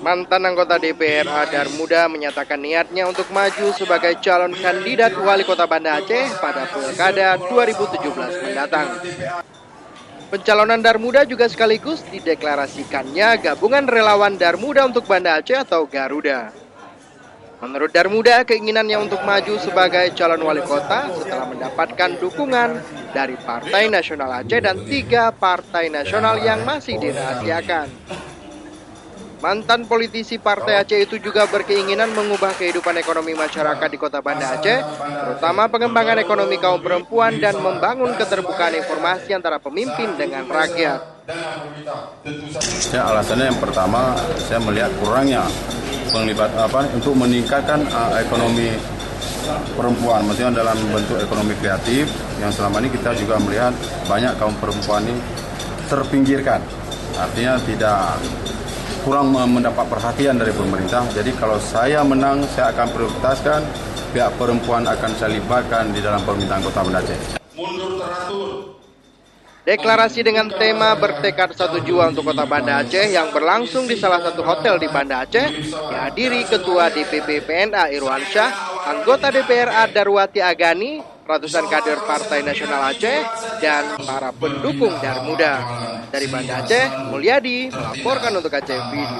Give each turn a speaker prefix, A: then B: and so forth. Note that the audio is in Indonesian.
A: Mantan anggota DPRA Darmuda menyatakan niatnya untuk maju sebagai calon kandidat wali kota Banda Aceh pada Pilkada 2017 mendatang. Pencalonan Darmuda juga sekaligus dideklarasikannya gabungan relawan Darmuda untuk Banda Aceh atau Garuda. Menurut Darmuda, keinginannya untuk maju sebagai calon wali kota setelah mendapatkan dukungan dari Partai Nasional Aceh dan 3 partai nasional yang masih dirahasiakan. Mantan politisi Partai Aceh itu juga berkeinginan mengubah kehidupan ekonomi masyarakat di kota Banda Aceh, terutama pengembangan ekonomi kaum perempuan dan membangun keterbukaan informasi antara pemimpin dengan rakyat.
B: Alasannya yang pertama, saya melihat kurangnya untuk meningkatkan ekonomi perempuan, maksudnya dalam bentuk ekonomi kreatif yang selama ini kita juga melihat banyak kaum perempuan ini terpinggirkan, artinya kurang mendapat perhatian dari pemerintah. Jadi kalau saya menang, saya akan prioritaskan pihak perempuan akan saya libatkan di dalam pemerintahan Kota Banda Aceh.
C: Mundur teratur.
A: Deklarasi dengan tema bertekad satu jua untuk Kota Banda Aceh yang berlangsung di salah satu hotel di Banda Aceh dihadiri Ketua DPP PNA Irwan Syah, anggota DPRA Darwati Agani, ratusan kader Partai Nasional Aceh, dan para pendukung Darmuda. Dari Banda Aceh, Mulyadi melaporkan untuk Aceh Video.